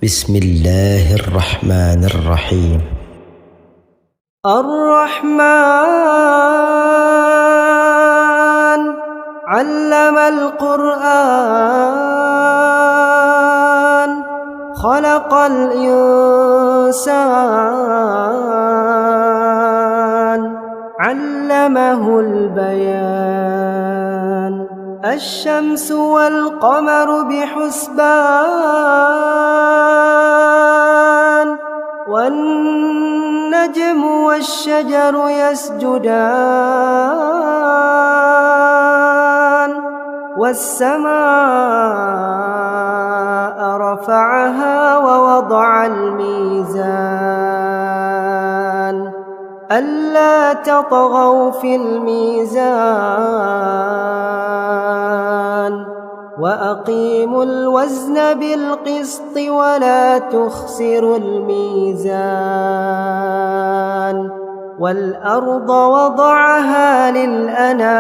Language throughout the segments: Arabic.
بسم الله الرحمن الرحيم. الرحمن علم القرآن خلق الإنسان علمه البيان الشمس والقمر بحسبان والنجم والشجر يسجدان والسماء رفعها ووضع الميزان ألا تطغوا في الميزان وأقيموا الوزن بالقسط ولا تخسروا الميزان والأرض وضعها للأنام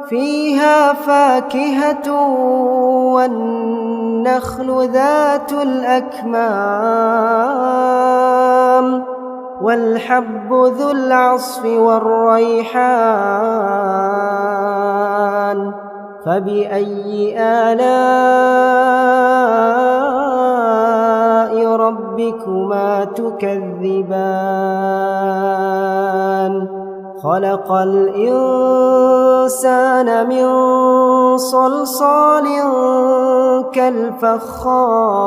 فيها فاكهة والنخل ذات الأكمام والحب ذو العصف والريحان فبأي آلاء ربكما تكذبان خلق الإنسان من صلصال كالفخار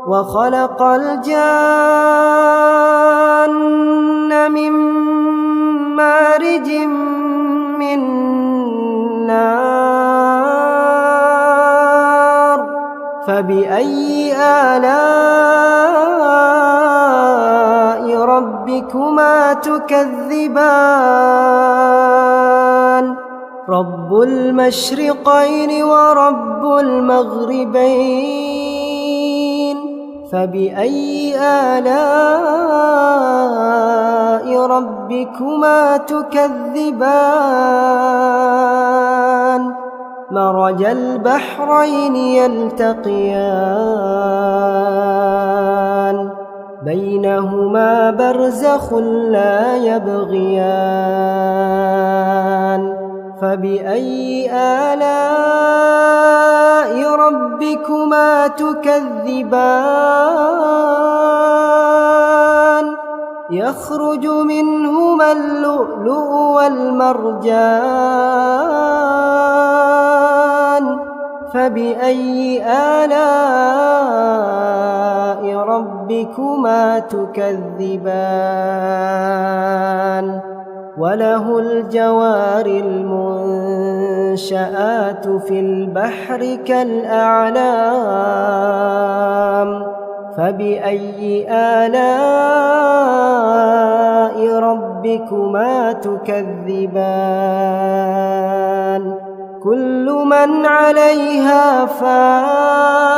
وخلق الجان من مارج من نار فبأي آلاء ربكما تكذبان رب المشرقين ورب المغربين فبأي آلاء ربكما تكذبان مرج البحرين يلتقيان بينهما برزخ لا يبغيان فبأي آلاء ربكما تكذبان يخرج منهما اللؤلؤ والمرجان فبأي آلاء ربكما تكذبان وله الجوار المنشآت في البحر كالأعلام فبأي آلاء ربكما تكذبان كل من عليها فان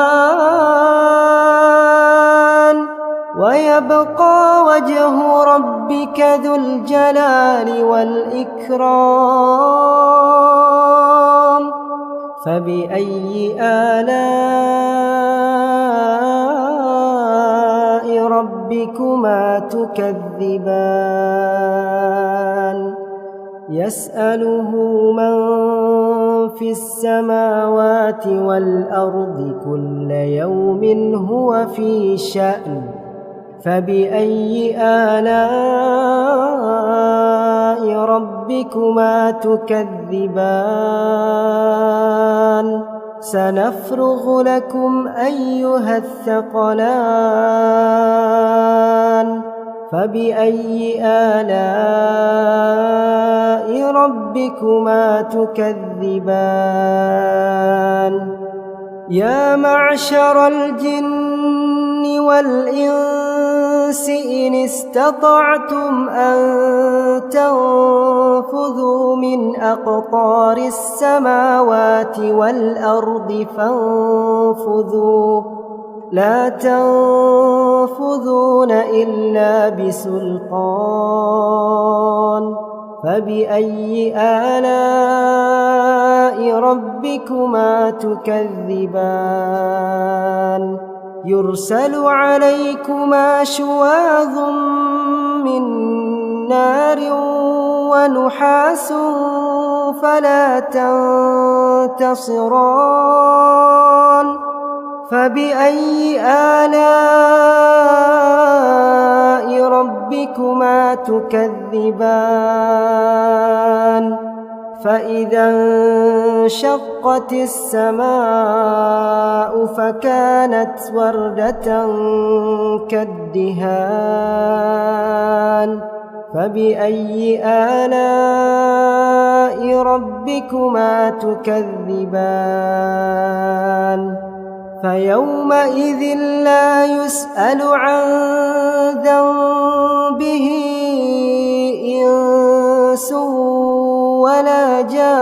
ويبقى وجه ربك ذو الجلال والإكرام فبأي آلاء ربكما تكذبان يسأله من في السماوات والأرض كل يوم هو في شأن فبأي آلاء ربكما تكذبان سنفرغ لكم أيها الثقلان فبأي آلاء ربكما تكذبان يا معشر الجن والإنس إن استطعتم أن تنفذوا من أقطار السماوات والأرض فانفذوا لا تنفذون إلا بسلطان فبأي آلاء ربكما تكذبان يرسل عليكما شواظ من نار ونحاس فلا تنتصران فبأي آلاء ربكما تكذبان فإذا انشقت السماء فكانت وردة كالدهان فبأي آلاء ربكما تكذبان فيومئذ لا يسأل عن ذنبه إنس ولا جان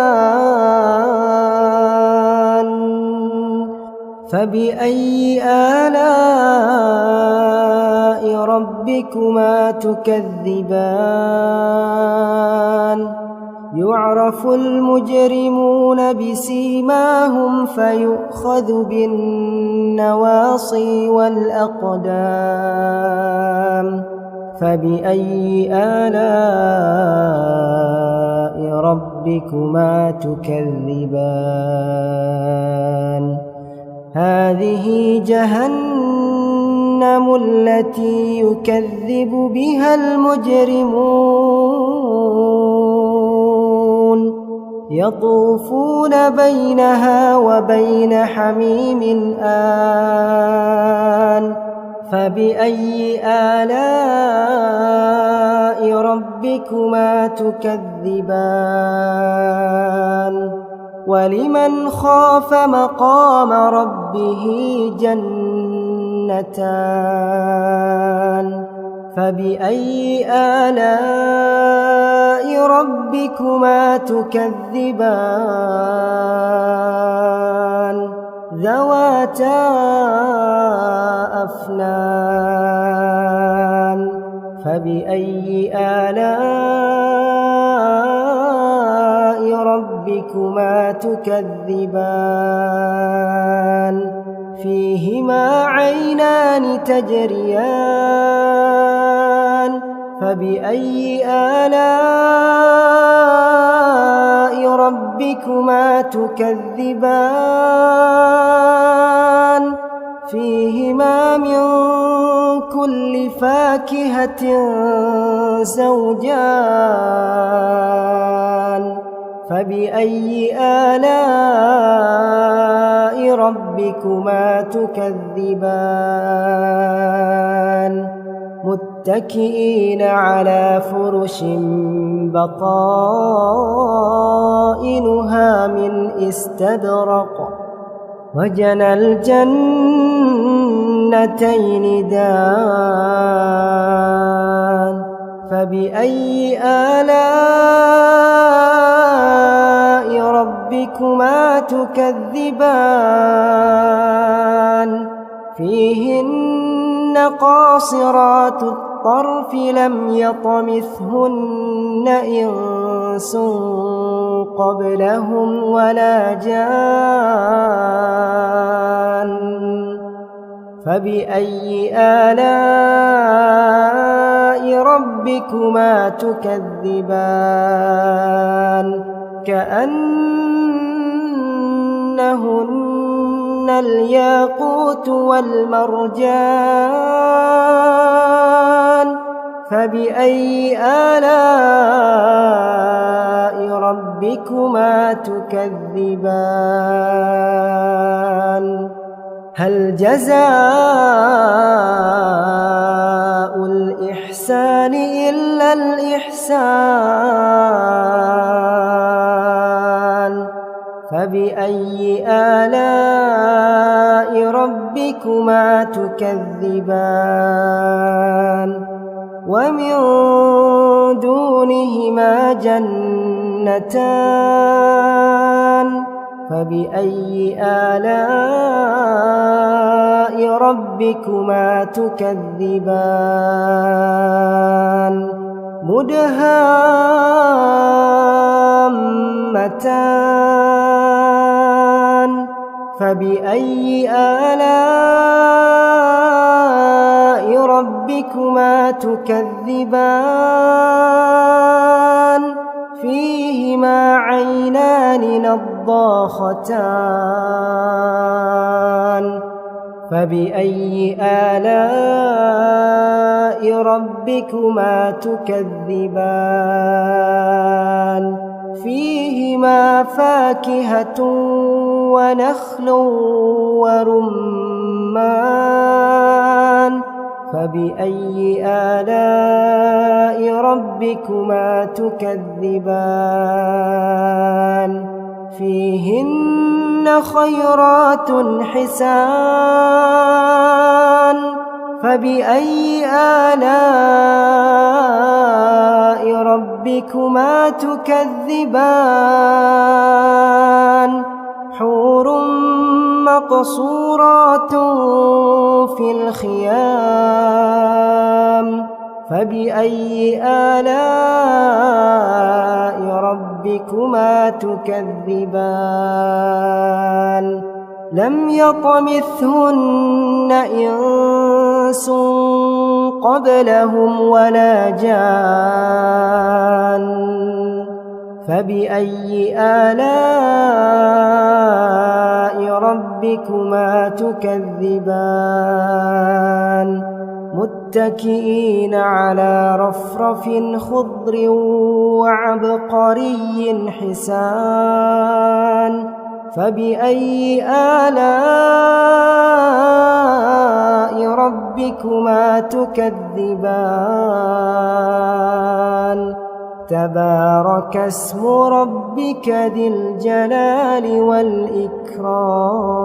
فبأي آلاء ربكما تكذبان يعرف المجرمون بسيماهم فيؤخذ بالنواصي والأقدام فبأي آلاء ربكما تكذبان هذه جهنم التي يكذب بها المجرمون يطوفون بينها وبين حميم آن فبأي آلاء ربكما تكذبان ولمن خاف مقام ربه جنتان فبأي آلاء ربكما تكذبان ذواتا أفنان فبأي آلاء ربكما تكذبان فيهما عينان تجريان فبأي آلاء ربكما تكذبان فيهما من كل فاكهة زوجان فبأي آلاء ربكما تكذبان متكئين على فرش بطائنها من استبرق وجنى الجنتين دان فبأي آلاء ربكما تكذبان فيهن قاصرات الطرف لم يطمثهن إنس قبلهم ولا جان فبأي آلاء ربكما تكذبان كأنهن الياقوت والمرجان فبأي آلاء ربكما تكذبان هل جزاء الإحسان إلا الإحسان فبأي آلاء ربكما تكذبان ومن دونهما جنتان فبأي آلاء ربكما تكذبان مدهامتان فبأي آلاء ربكما تكذبان فيهما عينان نضاختان فبأي آلاء ربكما تكذبان فيهما فاكهة ونخل ورمان فبأي آلاء ربكما تكذبان فيهن خيرات حسان فبأي آلاء ربكما تكذبان حور مقصورات في الخيام فبأي آلاء ربكما تكذبان لم يطمثهن إنس قبلهم ولا جان فبأي آلاء ربكما تكذبان متكئين على رفرف خضر وعبقري حسان فبأي آلاء ربكما تكذبان تبارك اسم ربك ذي الجلال والإكرام